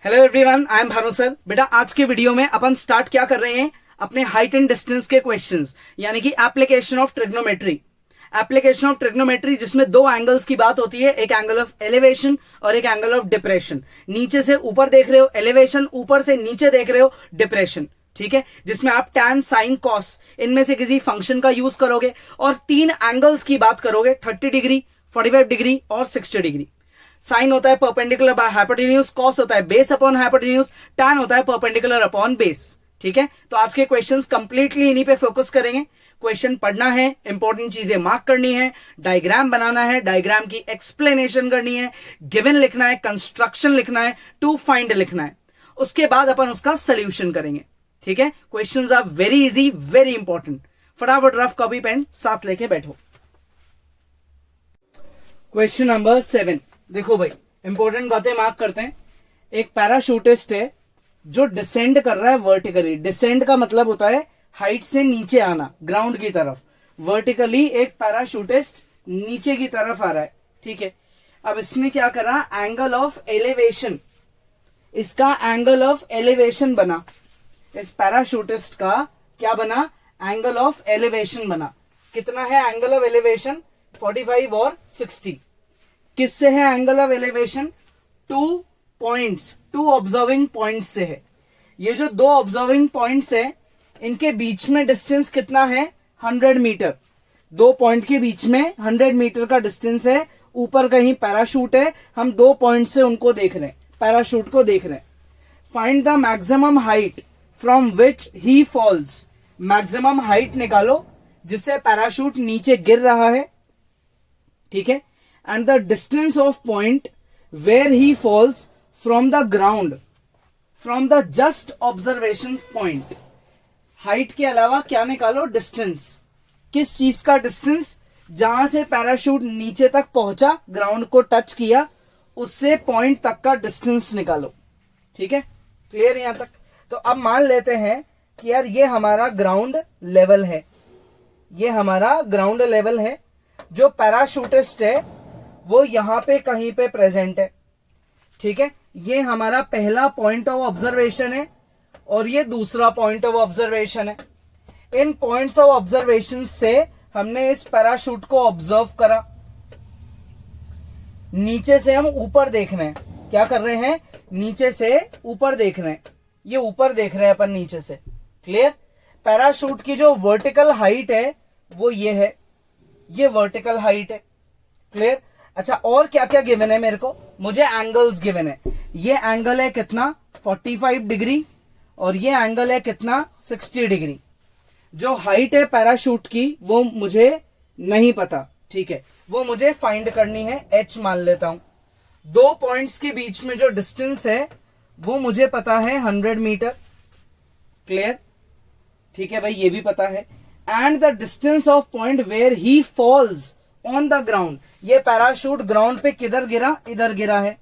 Hello everyone, I am Bhanu sir. बेटा आज के वीडियो में अपन स्टार्ट क्या कर रहे हैं, अपने हाइट एंड डिस्टेंस के क्वेश्चंस, यानी कि application of trigonometry. Application of trigonometry जिसमें दो एंगल्स की बात होती है, एक एंगल ऑफ एलिवेशन और एक एंगल ऑफ डिप्रेशन। नीचे से ऊपर देख रहे हो एलिवेशन, ऊपर से नीचे देख रहे हो डिप्रेशन। ठीक है, जिसमें आप टैन साइन कॉस इनमें से किसी फंक्शन का यूज करोगे और तीन एंगल्स की बात करोगे, 30 डिग्री, 45 डिग्री और 60 डिग्री। साइन होता है परपेंडिकुलर बाय हाइपोटेन्यूज, कॉस होता है बेस अपॉन हाइपोटेन्यूज, टैन होता है परपेंडिकुलर अपॉन बेस। ठीक है, तो आज के क्वेश्चंस कंप्लीटली इन्हीं पे फोकस करेंगे। क्वेश्चन पढ़ना है, इंपॉर्टेंट चीजें मार्क करनी है, डायग्राम बनाना है, डायग्राम की एक्सप्लेनेशन करनी है, गिवन लिखना है, कंस्ट्रक्शन लिखना है, टू फाइंड लिखना है। उसके बाद अपन उसका सोल्यूशन करेंगे। ठीक है, questions are very easy, very important. फटाफट रफ कॉपी पेन साथ लेके बैठो। क्वेश्चन नंबर 7, देखो भाई, इंपॉर्टेंट बातें मार्क करते हैं। एक पैराशूटिस्ट है जो डिसेंड कर रहा है वर्टिकली। डिसेंड का मतलब होता है हाइट से नीचे आना, ग्राउंड की तरफ। वर्टिकली एक पैराशूटिस्ट नीचे की तरफ आ रहा है। ठीक है, अब इसने क्या करा, एंगल ऑफ एलिवेशन, इसका एंगल ऑफ एलिवेशन बना। इस पैराशूटिस्ट का क्या बना, एंगल ऑफ एलिवेशन बना। कितना है एंगल ऑफ एलिवेशन, 45 और 60। किससे है angle of elevation, two points, two observing points से है। ये जो दो ऑब्जर्विंग पॉइंट्स है, इनके बीच में डिस्टेंस कितना है, 100 मीटर। दो पॉइंट के बीच में 100 मीटर का डिस्टेंस है। ऊपर कहीं पैराशूट है, हम दो पॉइंट से उनको देख रहे हैं, पैराशूट को देख रहे हैं। Find the maximum height from which he falls. Maximum height निकालो जिससे पैराशूट नीचे गिर रहा है। ठीक है, and the distance of point where he falls from the ground, from the just observation point. Height के अलावा क्या निकालो, डिस्टेंस। किस चीज का डिस्टेंस, जहां से पैराशूट नीचे तक पहुंचा, ग्राउंड को टच किया, उससे पॉइंट तक का डिस्टेंस निकालो। ठीक है, क्लियर यहां तक। तो अब मान लेते हैं कि यार ये हमारा ग्राउंड लेवल है, ये हमारा ग्राउंड लेवल है। जो पैराशूटिस्ट है वो यहां पे कहीं पे प्रेजेंट है। ठीक है, ये हमारा पहला पॉइंट ऑफ ऑब्जर्वेशन है और ये दूसरा पॉइंट ऑफ ऑब्जर्वेशन है। इन पॉइंट्स ऑफ ऑब्जर्वेशन से हमने इस पैराशूट को ऑब्जर्व करा। नीचे से हम ऊपर देख रहे हैं, क्या कर रहे हैं, नीचे से ऊपर देख रहे हैं। ये ऊपर देख रहे हैं अपन नीचे से। क्लियर, पैराशूट की जो वर्टिकल हाइट है वो ये है, ये वर्टिकल हाइट है। क्लियर। अच्छा, और क्या क्या गिवन है मेरे को, मुझे एंगल्स गिवन है। ये एंगल है कितना, 45 डिग्री, और ये एंगल है कितना, 60 डिग्री। जो हाइट है पैराशूट की वो मुझे नहीं पता। ठीक है, वो मुझे फाइंड करनी है, h मान लेता हूं। दो पॉइंट्स के बीच में जो डिस्टेंस है वो मुझे पता है 100 मीटर। क्लियर, ठीक है भाई, ये भी पता है। And the distance of point where he falls on the ground, ये पैराशूट ग्राउंड पे किधर गिरा, इधर गिरा है।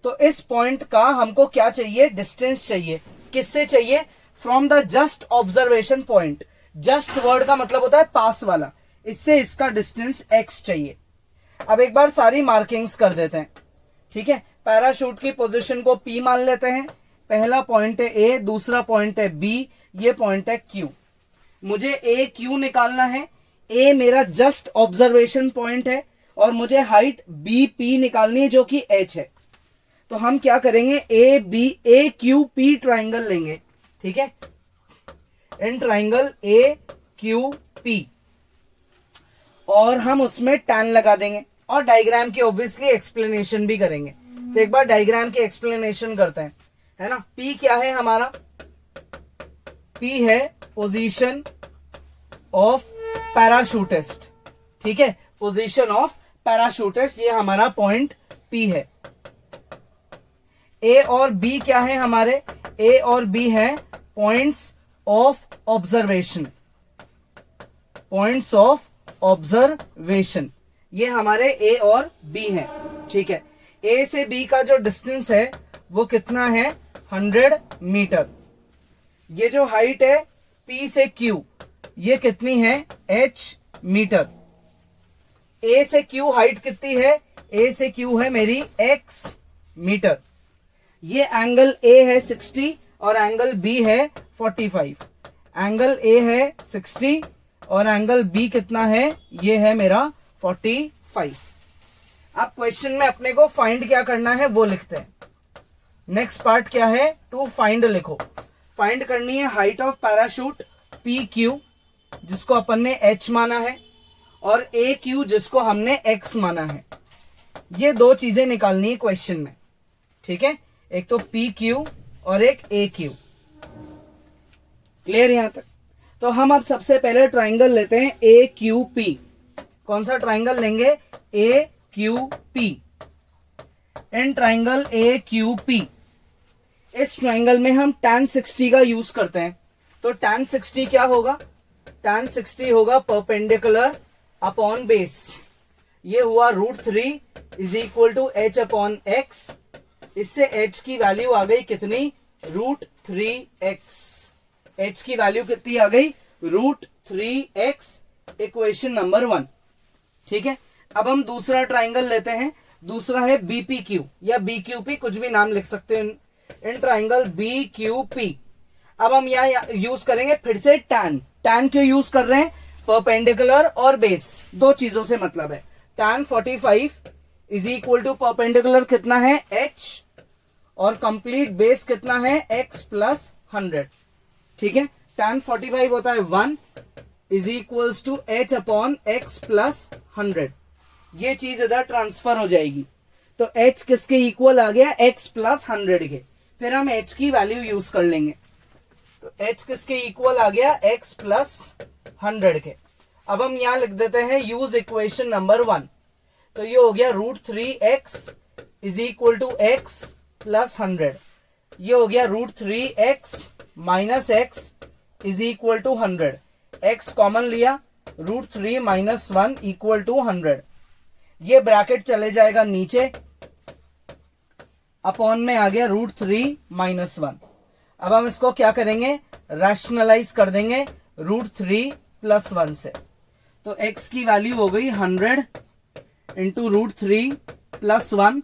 तो इस पॉइंट का हमको क्या चाहिए, डिस्टेंस चाहिए। किससे चाहिए, from the just observation point. Just word का मतलब होता है पास वाला, इससे इसका डिस्टेंस x चाहिए। अब एक बार सारी मार्किंग्स कर देते हैं। ठीक है, पैराशूट की पोजीशन को P मान लेते हैं। पहला पॉइंट है A, दूसरा पॉइंट है B, ये पॉइंट है Q। मुझे A Q निकालना है। A मेरा जस्ट ऑब्जर्वेशन पॉइंट है और मुझे हाइट B P निकालनी है जो कि h है। तो हम क्या करेंगे, A Q P ट्राइंगल लेंगे। ठीक है, in triangle A Q P, और हम उसमें टैन लगा देंगे और डायग्राम की ऑब्वियसली एक्सप्लेनेशन भी करेंगे। तो एक बार डायग्राम की एक्सप्लेनेशन करते हैं, है ना। P क्या है हमारा, P है पोजीशन ऑफ पैराशूटिस्ट। ठीक है, पोजीशन ऑफ पैराशूटिस्ट, ये हमारा पॉइंट P है। A और B क्या है हमारे, A और B है points of observation, points of observation, ये हमारे A और B हैं। ठीक है, A से B का जो डिस्टेंस है वो कितना है, 100 मीटर। ये जो हाइट है P से Q, ये कितनी है, h मीटर। A से Q हाइट कितनी है, A से Q है मेरी x मीटर। ये एंगल ए है 60 और एंगल बी है 45। एंगल ए है 60 और एंगल बी कितना है, ये है मेरा 45। अब क्वेश्चन में अपने को फाइंड क्या करना है वो लिखते हैं। नेक्स्ट पार्ट क्या है, टू फाइंड लिखो। फाइंड करनी है height of parachute P Q जिसको अपन ने h माना है और ए क्यू जिसको हमने x माना है। ये दो चीजें निकालनी है क्वेश्चन में, ठीक है, एक तो पी क्यू और एक ए क्यू। क्लियर यहां तक? तो हम अब सबसे पहले ट्राइंगल लेते हैं ए क्यू पी। कौन सा ट्राइंगल लेंगे, A Q P. In triangle A Q P, इस ट्राइंगल में हम tan 60 का यूज करते हैं। तो tan 60 क्या होगा, tan 60 होगा परपेंडिकुलर अपॉन बेस। ये हुआ √3 is equal to h upon x। इससे h की वैल्यू आ गई कितनी, √3x। h की वैल्यू कितनी आ गई, √3x। इक्वेशन नंबर 1, ठीक है। अब हम दूसरा ट्राइंगल लेते हैं, दूसरा है BPQ या BQP, कुछ भी नाम लिख सकते हैं। इन ट्राइंगल BQP अब हम यहाँ यूज करेंगे फिर से tan। tan क्यों यूज कर रहे हैं, परपेंडिकुलर और बेस, दो चीजों से मतलब है। tan 45 is equal to perpendicular कितना है h और कंप्लीट बेस कितना है x प्लस 100, ठीक है। tan 45 होता है 1 is equals to h upon x plus 100। ये चीज इधर ट्रांसफर हो जाएगी तो h किसके इक्वल आ गया, x प्लस 100 के। फिर हम h की वैल्यू यूज कर लेंगे तो h किसके इक्वल आ गया, x प्लस 100 के। अब हम यहां लिख देते हैं यूज इक्वेशन नंबर 1। तो ये हो गया √3x is equal to x plus 100। ये हो गया √3x minus x is equal to 100। x common लिया, √3 माइनस 1 इक्वल टू 100। ये ब्रैकेट चले जाएगा नीचे, अपॉन में आ गया √3 माइनस 1। अब हम इसको क्या करेंगे, रैशनलाइज कर देंगे √3 प्लस 1 से। तो x की वैल्यू हो गई 100 into √3 plus 1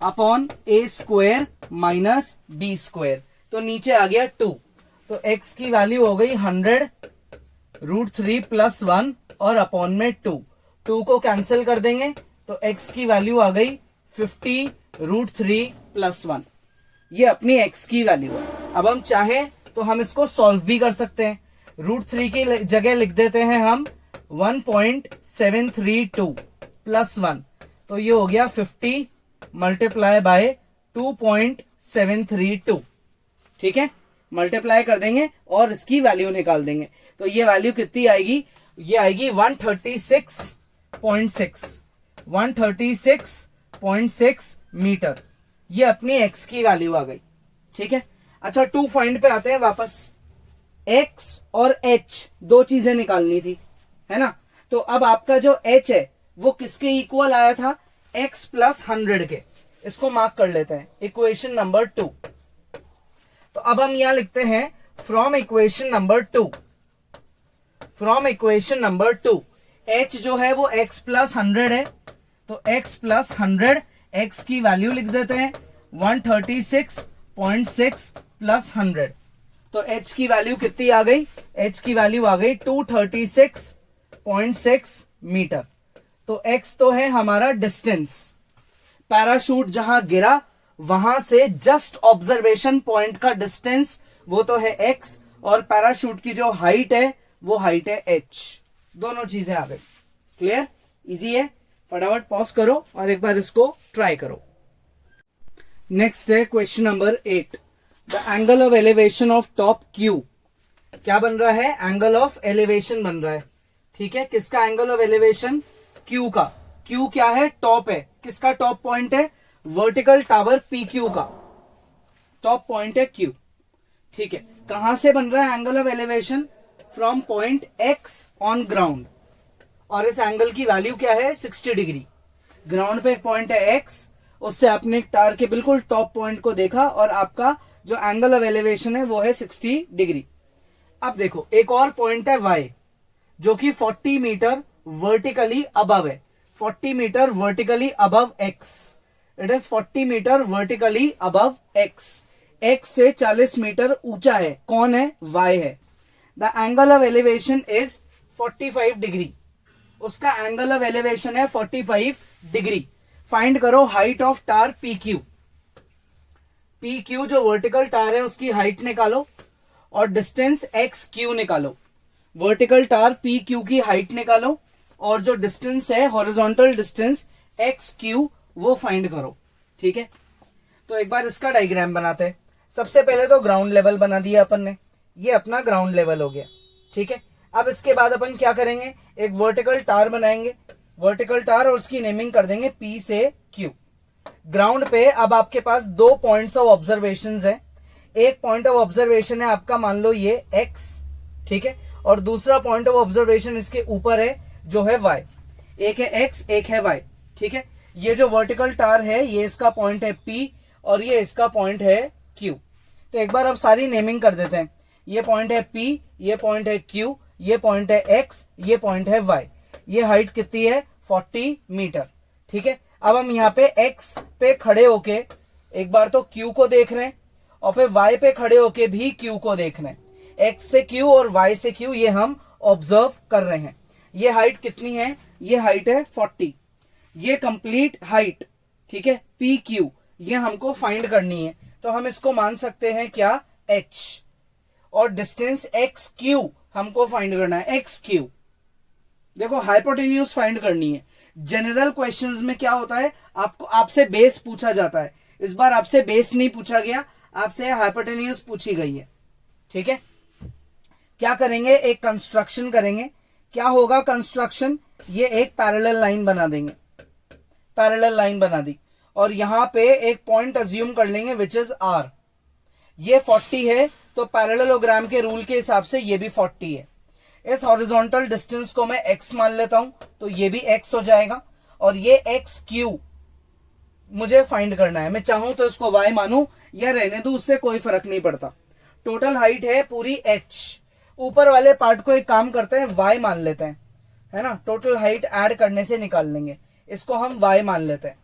upon a square minus b square. तो नीचे आ गया 2। तो x की वैल्यू हो गई 100 √3 प्लस 1 और अपॉन में 2 को कैंसिल कर देंगे तो x की वैल्यू आ गई 50 √3 प्लस 1। ये अपनी x की वैल्यू है। अब हम चाहें तो हम इसको सॉल्व भी कर सकते हैं। √3 की जगह लिख देते हैं हम 1.732 प्लस 1। तो ये हो गया 50 मल्टीप्लाई बाय 2.732, ठीक है। मल्टीप्लाई कर देंगे और इसकी वैल्यू निकाल देंगे तो ये वैल्यू कितनी आएगी, ये आएगी 136.6 मीटर। ये अपनी x की वैल्यू आ गई, ठीक है। अच्छा 2 फाइंड पे आते हैं वापस। x और h दो चीजें निकालनी थी, है ना। तो अब आपका जो h है वो किसके इक्वल आया था, x प्लस 100 के। इसको मार्क कर लेते हैं, इक्वेशन नंबर 2। तो अब हम यहां लिखते हैं from equation number 2, from equation number 2 h जो है वो x प्लस 100 है। तो x प्लस 100, x की वैल्यू लिख देते हैं 136.6 प्लस 100। तो h की वैल्यू कितनी आ गई, h की वैल्यू आ गई 236.6 मीटर। तो x तो है हमारा डिस्टेंस, पैराशूट जहां गिरा वहां से जस्ट ऑब्जर्वेशन पॉइंट का डिस्टेंस वो तो है x, और पैराशूट की जो हाइट है वो हाइट है h। दोनों चीजें आ गई। क्लियर, इजी है। फटाफट पॉज करो और एक बार इसको ट्राई करो। नेक्स्ट है question number 8। The angle of elevation of top Q क्या बन रहा है, एंगल ऑफ एलिवेशन बन रहा है, ठीक है। किसका एंगल ऑफ एलिवेशन, Q का। Q क्या है, टॉप है। किसका टॉप पॉइंट है, वर्टिकल टावर PQ का टॉप पॉइंट है Q, ठीक है। कहां से बन रहा है angle of elevation, from point X on ground, और इस एंगल की वैल्यू क्या है, 60 डिग्री। ग्राउंड पे एक पॉइंट है X, उससे आपने टावर के बिल्कुल टॉप पॉइंट को देखा और आपका जो एंगल ऑफ एलिवेशन है वो है 60 डिग्री। अब देखो एक और पॉइंट है Y जो कि 40 मीटर वर्टिकली अबव है, 40 metre vertically above X। It is 40 metre vertically above X, X से 40 मीटर ऊंचा है, कौन है, वाई है। The angle of elevation is 45 degree, उसका एंगल ऑफ एलिवेशन है 45 डिग्री। फाइंड करो height of tower P Q, P Q जो वर्टिकल टार है उसकी हाइट निकालो और डिस्टेंस एक्स क्यू निकालो। वर्टिकल टार पी क्यू की हाइट निकालो और जो डिस्टेंस है हॉरिजॉन्टल डिस्टेंस एक्स क्यू वो फाइंड करो। ठीक है, तो एक बार इसका डायग्राम बनाते हैं। सबसे पहले तो ग्राउंड लेवल बना दिया अपन ने, ये अपना ग्राउंड लेवल हो गया। ठीक है, अब इसके बाद अपन क्या करेंगे, एक वर्टिकल टार बनाएंगे, वर्टिकल टार, और उसकी नेमिंग कर देंगे पी से क्यू। ग्राउंड पे अब आपके पास दो पॉइंट्स ऑफ ऑब्जर्वेशन है। एक पॉइंट ऑफ ऑब्जर्वेशन है आपका, मान लो ये एक्स, ठीक है, और दूसरा पॉइंट ऑफ ऑब्जर्वेशन इसके ऊपर है जो है वाई। एक है एक्स, एक है वाई। ठीक है, ये जो वर्टिकल टार है ये इसका पॉइंट है पी और ये इसका पॉइंट है क्यू। तो एक बार अब सारी नेमिंग कर देते हैं। ये पॉइंट है पी, ये पॉइंट है क्यू, ये पॉइंट है एक्स, ये पॉइंट है वाई। ये हाइट कितनी है, 40 मीटर। ठीक है, अब हम यहाँ पे एक्स पे खड़े होके एक बार तो क्यू को देख रहे हैं और फिर वाई पे खड़े होके भी क्यू को देख रहे हैं। एक्स से क्यू और वाई से क्यू ये हम ऑब्जर्व कर रहे हैं। ये हाइट कितनी है, ये हाइट है 40। ये कंप्लीट हाइट, ठीक है, पी क्यू, ये हमको फाइंड करनी है। तो हम इसको मान सकते हैं क्या, h, और डिस्टेंस एक्स क्यू हमको फाइंड करना है, एक्स क्यू। देखो हाइपोटेन्यूज फाइंड करनी है। जनरल क्वेश्चंस में क्या होता है, आपको आपसे बेस पूछा जाता है। इस बार आपसे बेस नहीं पूछा गया, आपसे हाइपोटेन्यूज पूछी गई है। ठीक है, क्या करेंगे, एक कंस्ट्रक्शन करेंगे। क्या होगा कंस्ट्रक्शन, ये एक पैरेलल लाइन बना देंगे, पैरेलल लाइन बना दी और यहां पे एक पॉइंट अज्यूम कर लेंगे विच इज आर। ये 40 है तो पैरेललोग्राम के रूल के हिसाब से ये भी 40 है। इस हॉरिजॉन्टल डिस्टेंस को मैं x मान लेता हूं तो ये भी x हो जाएगा और ये एक्स क्यू मुझे फाइंड करना है। मैं चाहूं तो इसको y मानूं या रहने दूं, उससे कोई फर्क नहीं पड़ता। टोटल हाइट है पूरी h, ऊपर वाले पार्ट को एक काम करते हैं y मान लेते हैं, है ना। टोटल हाइट ऐड करने से निकाल लेंगे, इसको हम y मान लेते हैं।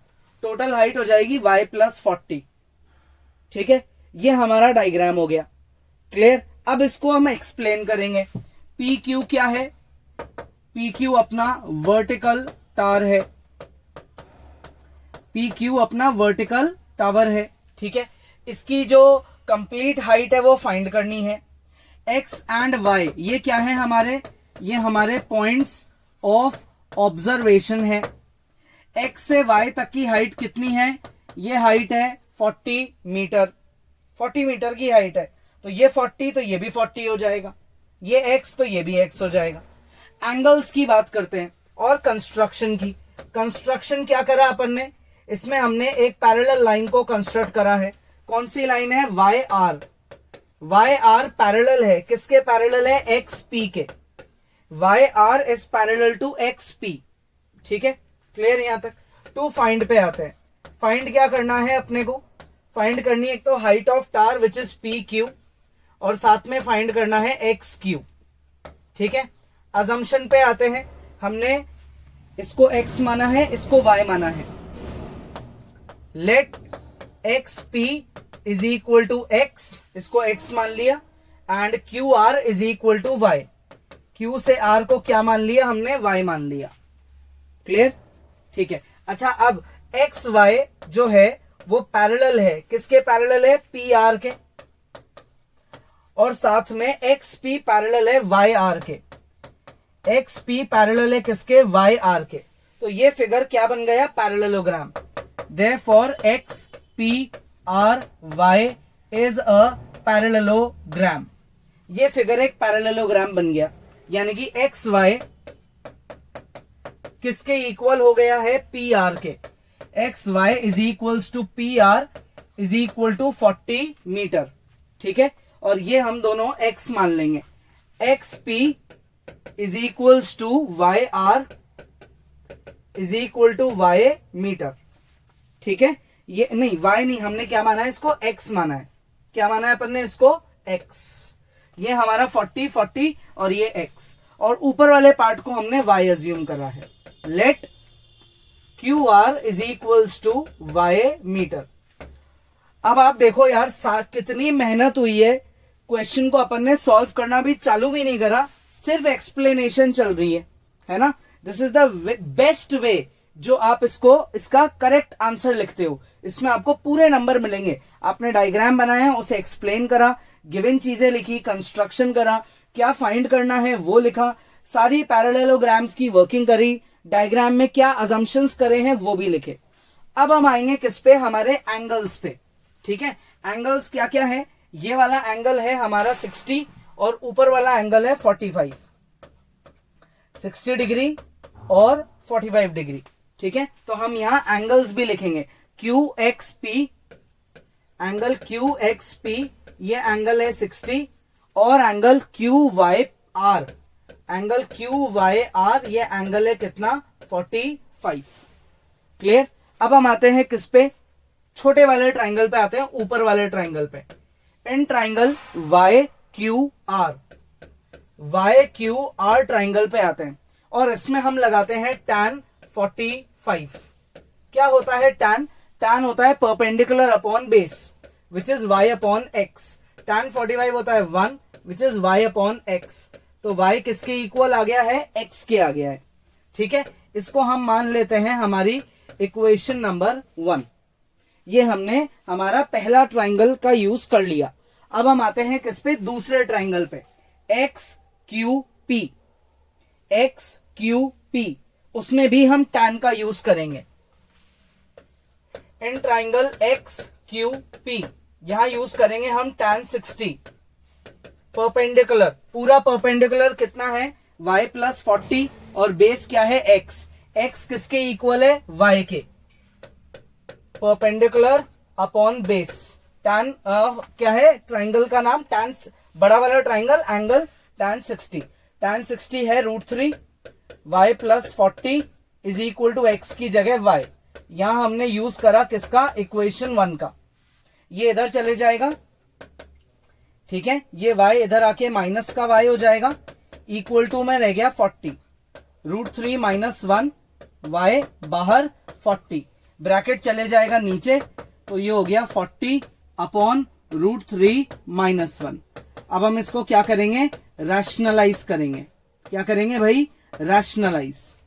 टोटल हाइट हो जाएगी y प्लस 40। ठीक है, ये हमारा डायग्राम हो गया, क्लियर। अब इसको हम एक्सप्लेन करेंगे। पी क्यू क्या है, पी क्यू अपना वर्टिकल टावर है, पी क्यू अपना वर्टिकल टावर है। ठीक है, इसकी जो कंप्लीट हाइट है वो फाइंड करनी है। एक्स एंड वाई ये क्या है हमारे, ये हमारे पॉइंट्स ऑफ ऑब्जर्वेशन है। एक्स से वाई तक की हाइट कितनी है, ये हाइट है 40 मीटर, 40 मीटर की हाइट है। तो ये 40 तो ये भी 40 हो जाएगा, ये x तो ये भी x हो जाएगा। एंगल्स की बात करते हैं और कंस्ट्रक्शन की। कंस्ट्रक्शन क्या करा अपन ने, इसमें हमने एक पैरेलल लाइन को कंस्ट्रक्ट करा है। कौन सी लाइन है, Y R. Y R parallel है, किसके पैरेलल है, एक्स पी के। Y R is parallel to X P. ठीक है, क्लियर यहां तक। टू फाइंड पे आते हैं। फाइंड क्या करना है अपने को, फाइंड करनी है एक तो height of tar which is P Q और साथ में फाइंड करना है एक्स क्यू। ठीक है, अजम्पशन पे आते हैं। हमने इसको x माना है, इसको y माना है। Let X P is equal to x, इसको x मान लिया, and Q R is equal to y। q से r को क्या मान लिया हमने, y मान लिया। क्लियर, ठीक है। अच्छा, अब एक्स वाई जो है वो पैरेलल है, किसके पैरेलल है, पी आर के, और साथ में एक्स पी पैरेलल है वाई आर के। एक्स पी पैरेलल है किसके, वाई आर के। तो ये फिगर क्या बन गया, parallelogram. Therefore X P R Y is a parallelogram. ये फिगर एक पैरेललोग्राम बन गया, यानी कि एक्स वाई किसके इक्वल हो गया है, पी आर के। X Y is equals to P R is equal to 40 metre. ठीक है, और ये हम दोनों x मान लेंगे। X P is equals to Y R is equal to Y metre. ठीक है, ये नहीं y नहीं, हमने क्या माना है, इसको x माना है। क्या माना है अपन ने, इसको x। ये हमारा 40 40 और ये x, और ऊपर वाले पार्ट को हमने y अज्यूम करा है। Let Q R is equals to Y metre. अब आप देखो यार कितनी मेहनत हुई है, क्वेश्चन को अपन ने सॉल्व करना भी चालू भी नहीं करा, सिर्फ एक्सप्लेनेशन चल रही है ना। This is the best way जो आप इसका करेक्ट आंसर लिखते हो, इसमें आपको पूरे नंबर मिलेंगे। आपने डायग्राम बनाया, उसे एक्सप्लेन करा, गिवन चीजें लिखी, कंस्ट्रक्शन करा, क्या फाइंड करना है वो लिखा, सारी पैरेललोग्राम्स की वर्किंग करी, डायग्राम में क्या अजम्पशंस करे हैं वो भी लिखे। अब हम आएंगे किस पे, हमारे एंगल्स पे। ठीक है, एंगल्स क्या क्या है, ये वाला एंगल है हमारा 60 और ऊपर वाला एंगल है 45, 60 डिग्री और 45 डिग्री। ठीक है, तो हम यहां एंगल्स भी लिखेंगे, Q X P, angle Q X P, ये एंगल है 60 और angle Q Y R, angle Q Y R, ये एंगल है कितना 45। क्लियर। अब हम आते हैं किस पे, छोटे वाले ट्राइंगल पे आते हैं, ऊपर वाले ट्राइंगल पे। In triangle Y Q R, Y Q R triangle पे आते हैं और इसमें हम लगाते हैं tan 45। क्या होता है tan? tan होता है perpendicular upon base which is y upon x। tan 45 होता है 1 which is y upon x। तो y किसके इक्वल आ गया है, x के आ गया है। ठीक है, इसको हम मान लेते हैं हमारी इक्वेशन नंबर 1। ये हमने हमारा पहला ट्राइंगल का यूज कर लिया। अब हम आते हैं किस पे, दूसरे ट्राइंगल पे, x Q P, x Q P, उसमें भी हम tan का यूज करेंगे। इन ट्राइंगल एक्स क्यू पी यहां यूज करेंगे हम tan 60, परपेंडिकुलर, पूरा परपेंडिकुलर कितना है y प्लस 40 और बेस क्या है x, x किसके इक्वल है, y के, परपेंडिकुलर अपॉन बेस। tan क्या है ट्राइंगल का नाम, tan, बड़ा वाला ट्राइंगल एंगल tan 60, tan 60 है √3, y plus 40 is equal to x की जगह y। यहां हमने यूज करा किसका, इक्वेशन 1 का। ये इधर चले जाएगा, ठीक है, ये y इधर आके माइनस का y हो जाएगा, इक्वल टू में रह गया 40, √3 माइनस 1, y बाहर 40, ब्रैकेट चले जाएगा नीचे, तो ये हो गया 40 अपॉन √3 माइनस 1। अब हम इसको क्या करेंगे, रैशनलाइज करेंगे। क्या करेंगे भाई, रैशनलाइज।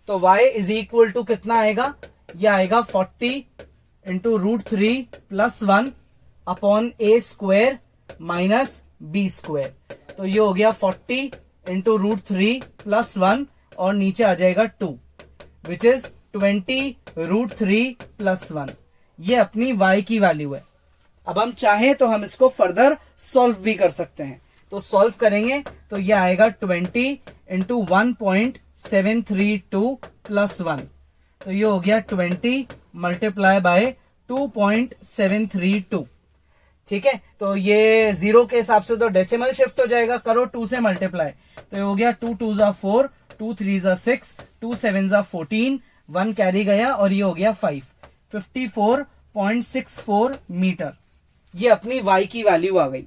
तो y इज इक्वल टू कितना आएगा, ये आएगा 40 into √3 plus 1 upon a square minus b square. तो ये हो गया 40 इंटू √3 प्लस 1 और नीचे आ जाएगा 2 विच इज 20 √3 प्लस 1। ये अपनी y की वैल्यू है। अब हम चाहें तो हम इसको फर्दर सॉल्व भी कर सकते हैं। तो सॉल्व करेंगे तो ये आएगा 20 इंटू 1.732 प्लस 1। तो ये हो गया 20 मल्टीप्लाई बाय 2.732। ठीक है, तो ये 0 के हिसाब से तो डेसिमल शिफ्ट हो जाएगा, करो 2 से मल्टीप्लाई, तो ये हो गया 2 2 जा 4, 2 3 जा 6, 2 7 जा 14, 1 कैरी गया और ये हो गया 5, 54.64 मीटर। ये अपनी y की वैल्यू आ गई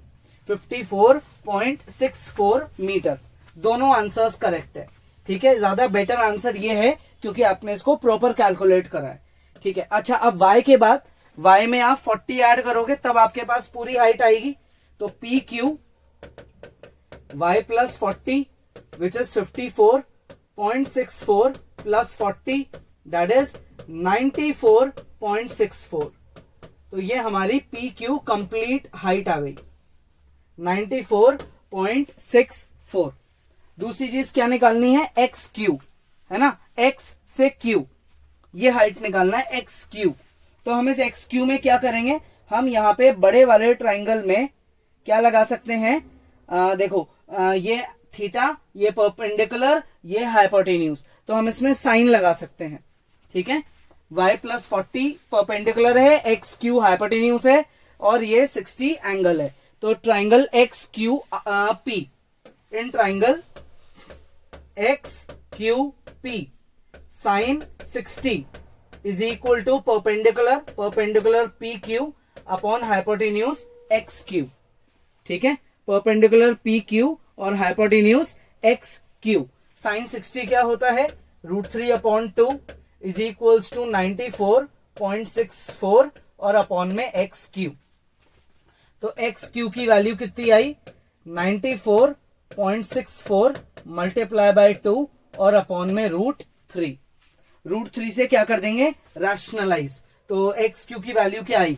54.64 मीटर। दोनों आंसर्स करेक्ट है। ठीक है, ज्यादा बेटर आंसर ये है क्योंकि आपने इसको प्रॉपर कैलकुलेट करा है। ठीक है, अच्छा अब y के बाद y में आप 40 ऐड करोगे तब आपके पास पूरी हाइट आएगी। तो P Q y plus 40 which is 54.64 plus 40 that is 94.64। तो ये हमारी पी क्यू कंप्लीट हाइट आ गई 94.64। दूसरी चीज क्या निकालनी है, एक्स क्यू, है ना, एक्स से क्यू, ये हाइट निकालना है एक्स क्यू। तो हम इस एक्स क्यू में क्या करेंगे, हम यहाँ पे बड़े वाले ट्राइंगल में क्या लगा सकते हैं, देखो ये थीटा, ये परपेंडिकुलर, ये हाइपोटेन्यूज, तो हम इसमें साइन लगा सकते हैं। ठीक है, y प्लस 40 परपेंडिकुलर है, एक्स क्यू हाइपोटेन्यूज है और ये 60 एंगल है। तो triangle X Q P, in triangle X Q P sine 60 is equal to perpendicular P Q upon hypotenuse X Q. ठीक है, परपेंडिकुलर पी क्यू और हाइपोटेन्यूज एक्स क्यू। साइन 60 क्या होता है, √3 अपॉन 2 इज इक्वल्स टू 94.64 और upon में x Q. तो x Q की वैल्यू कितनी आई 94.64 मल्टीप्लाई बाय 2 और अपॉन में √3। √3 से क्या कर देंगे रैशनलाइज। तो एक्स क्यू की वैल्यू क्या आई,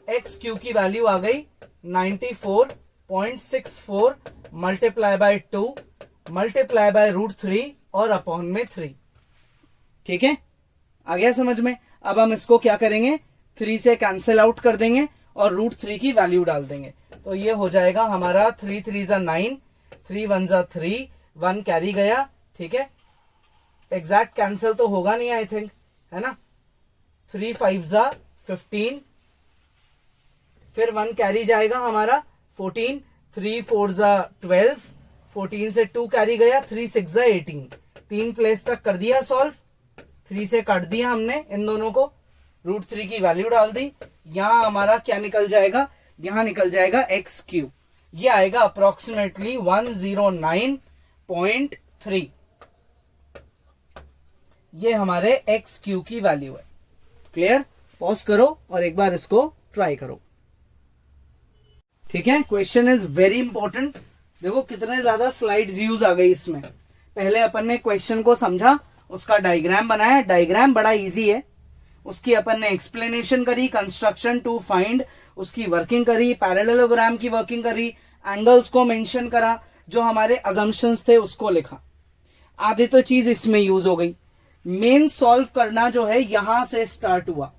एक्स क्यू की वैल्यू आ गई 94.64 मल्टीप्लाई बाय 2 मल्टीप्लाई बाय √3 और अपॉन में 3। ठीक है, आ गया समझ में। अब हम इसको क्या करेंगे 3 से कैंसिल आउट कर देंगे और √3 की वैल्यू डाल देंगे। तो ये हो जाएगा हमारा 3 3 जा 9, 3 1 जा 3, 1 कैरी गया। ठीक है, एग्जैक्ट कैंसिल तो होगा नहीं आई थिंक, है ना। 3 5 जा 15, फिर 1 कैरी जाएगा हमारा 14, 3 4 जा 12, 14 से 2 कैरी गया, 3 6 जा 18। 3 प्लेस तक कर दिया सॉल्व, 3 से काट दिया हमने इन दोनों को, √3 की वैल्यू डाल दी। यहां हमारा क्या निकल जाएगा, यहां निकल जाएगा एक्स क्यू। ये आएगा अप्रोक्सीमेटली 109.3। ये हमारे एक्स क्यू की वैल्यू है। क्लियर, पॉज करो और एक बार इसको ट्राई करो। ठीक है, क्वेश्चन इज वेरी इंपॉर्टेंट। देखो कितने ज्यादा स्लाइड्स यूज आ गई इसमें। पहले अपन ने क्वेश्चन को समझा, उसका डायग्राम बनाया, डायग्राम बड़ा इजी है, उसकी अपन ने एक्सप्लेनेशन करी, कंस्ट्रक्शन टू फाइंड उसकी वर्किंग करी, पैरेललोग्राम की वर्किंग करी, एंगल्स को मेंशन करा, जो हमारे अजम्पशंस थे उसको लिखा। आधी तो चीज इसमें यूज हो गई। मेन सॉल्व करना जो है यहां से स्टार्ट हुआ,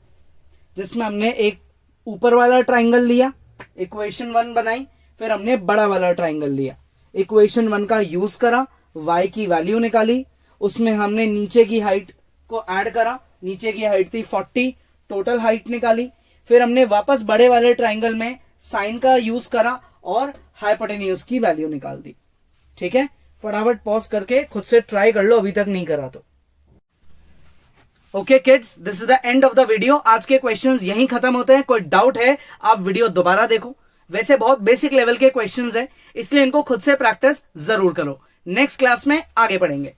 जिसमें हमने एक ऊपर वाला ट्राइंगल लिया, इक्वेशन 1 बनाई, फिर हमने बड़ा वाला ट्राइंगल लिया, इक्वेशन 1 का यूज करा, y की वैल्यू निकाली, उसमें हमने नीचे की हाइट को ऐड करा, नीचे की हाइट थी 40, टोटल हाइट निकाली, फिर हमने वापस बड़े वाले ट्राइंगल में साइन का यूज करा और हाइपोटेन्यूज की वैल्यू निकाल दी। ठीक है, फटाफट पॉज करके खुद से ट्राई कर लो अभी तक नहीं करा तो। Okay kids, this is the end of the video. आज के क्वेश्चंस यहीं खत्म होते हैं। कोई डाउट है आप वीडियो दोबारा देखो। वैसे बहुत बेसिक लेवल के क्वेश्चंस हैं, इसलिए इनको खुद से प्रैक्टिस जरूर करो। नेक्स्ट क्लास में आगे बढ़ेंगे।